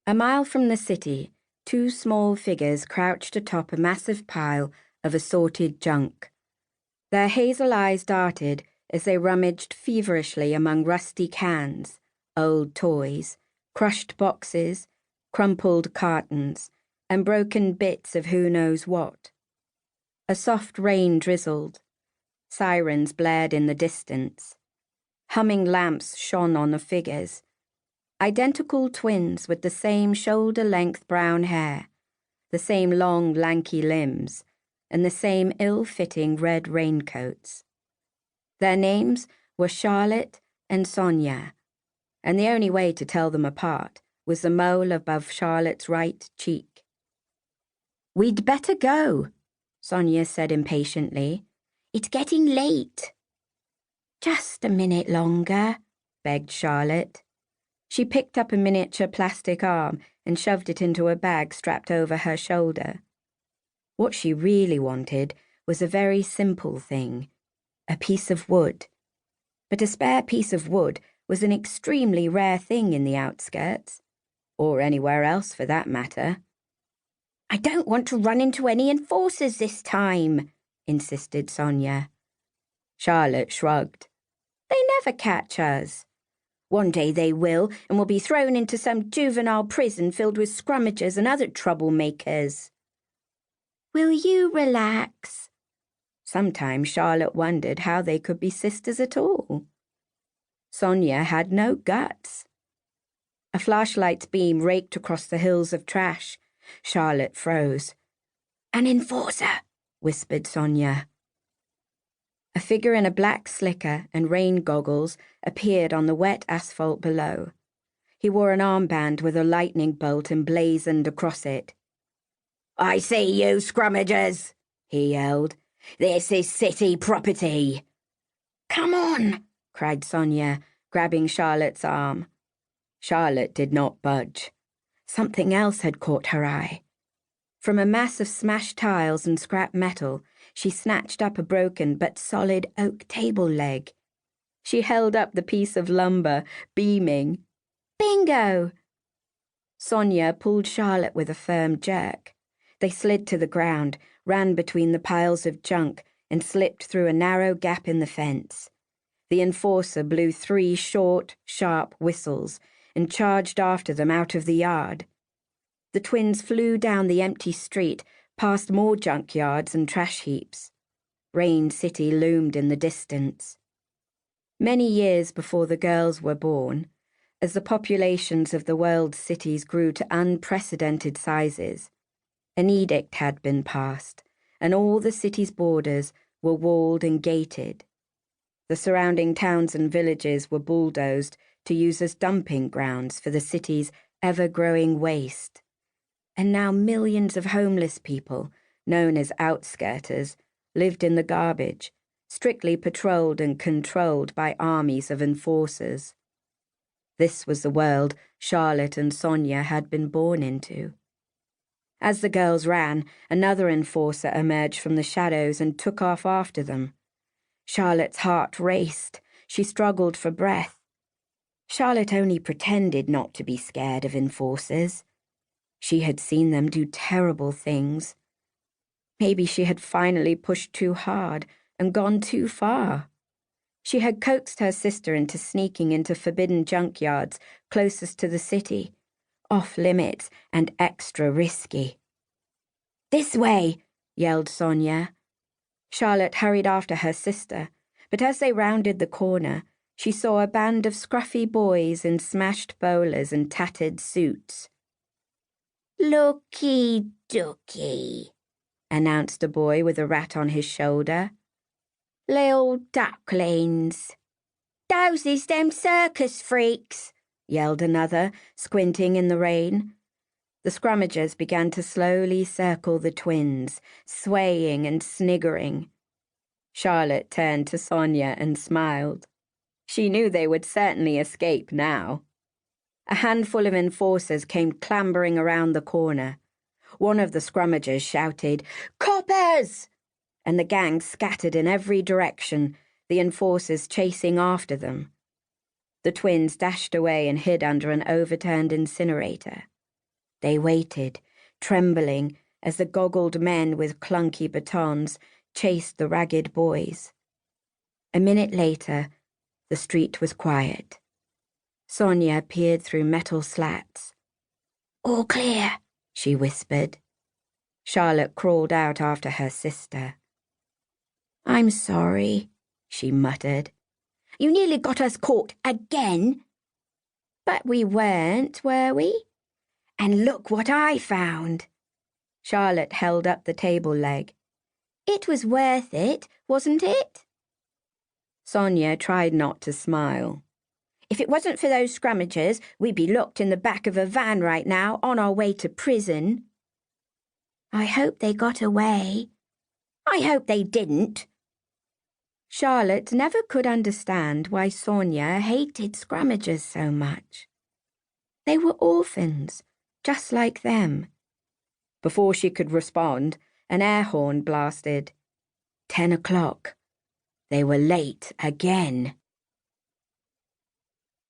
A mile from the city, two small figures crouched atop a massive pile of assorted junk. Their hazel eyes darted as they rummaged feverishly among rusty cans, old toys, crushed boxes, crumpled cartons, and broken bits of who knows what. A soft rain drizzled. Sirens blared in the distance. Humming lamps shone on the figures. Identical twins with the same shoulder-length brown hair, the same long, lanky limbs, and the same ill-fitting red raincoats. Their names were Charlotte and Sonja, and the only way to tell them apart was the mole above Charlotte's right cheek. "We'd better go," Sonja said impatiently. "It's getting late." "Just a minute longer," begged Charlotte. She picked up a miniature plastic arm and shoved it into a bag strapped over her shoulder. What she really wanted was a very simple thing, a piece of wood. But a spare piece of wood was an extremely rare thing in the outskirts, or anywhere else for that matter. "I don't want to run into any enforcers this time," insisted Sonja. Charlotte shrugged. "They never catch us. One day they will, and we'll be thrown into some juvenile prison filled with scrummagers and other troublemakers." "Will you relax?" Sometimes Charlotte wondered how they could be sisters at all. Sonja had no guts. A flashlight's beam raked across the hills of trash. Charlotte froze. "An enforcer," whispered Sonja. A figure in a black slicker and rain goggles appeared on the wet asphalt below. He wore an armband with a lightning bolt emblazoned across it. "I see you, scrummagers," he yelled. "This is city property." "Come on," cried Sonja, grabbing Charlotte's arm. Charlotte did not budge. Something else had caught her eye. From a mass of smashed tiles and scrap metal, she snatched up a broken but solid oak table leg. She held up the piece of lumber, beaming. "Bingo!" Sonja pulled Charlotte with a firm jerk. They slid to the ground, ran between the piles of junk, and slipped through a narrow gap in the fence. The enforcer blew 3 short, sharp whistles and charged after them out of the yard. The twins flew down the empty street, past more junkyards and trash heaps. Rain City loomed in the distance. Many years before the girls were born, as the populations of the world's cities grew to unprecedented sizes, an edict had been passed, and all the city's borders were walled and gated. The surrounding towns and villages were bulldozed to use as dumping grounds for the city's ever-growing waste. And now millions of homeless people, known as Outskirts, lived in the garbage, strictly patrolled and controlled by armies of enforcers. This was the world Charlotte and Sonja had been born into. As the girls ran, another enforcer emerged from the shadows and took off after them. Charlotte's heart raced. She struggled for breath. Charlotte only pretended not to be scared of enforcers. She had seen them do terrible things. Maybe she had finally pushed too hard and gone too far. She had coaxed her sister into sneaking into forbidden junkyards closest to the city, off-limits and extra risky. "This way!" yelled Sonja. Charlotte hurried after her sister, but as they rounded the corner, she saw a band of scruffy boys in smashed bowlers and tattered suits. "Looky dooky," announced a boy with a rat on his shoulder. "Lil ducklings." "Those is them circus freaks," yelled another, squinting in the rain. The scrummagers began to slowly circle the twins, swaying and sniggering. Charlotte turned to Sonja and smiled. She knew they would certainly escape now. A handful of enforcers came clambering around the corner. One of the scrummagers shouted, "Coppers!" and the gang scattered in every direction, the enforcers chasing after them. The twins dashed away and hid under an overturned incinerator. They waited, trembling, as the goggled men with clunky batons chased the ragged boys. A minute later, the street was quiet. Sonja peered through metal slats. "All clear," she whispered. Charlotte crawled out after her sister. "I'm sorry," she muttered. "You nearly got us caught again." "But we weren't, were we? And look what I found." Charlotte held up the table leg. "It was worth it, wasn't it?" Sonja tried not to smile. "If it wasn't for those scrummagers, we'd be locked in the back of a van right now, on our way to prison." "I hope they got away." "I hope they didn't." Charlotte never could understand why Sonja hated scrummagers so much. They were orphans, just like them. Before she could respond, an air horn blasted. 10 o'clock. They were late again.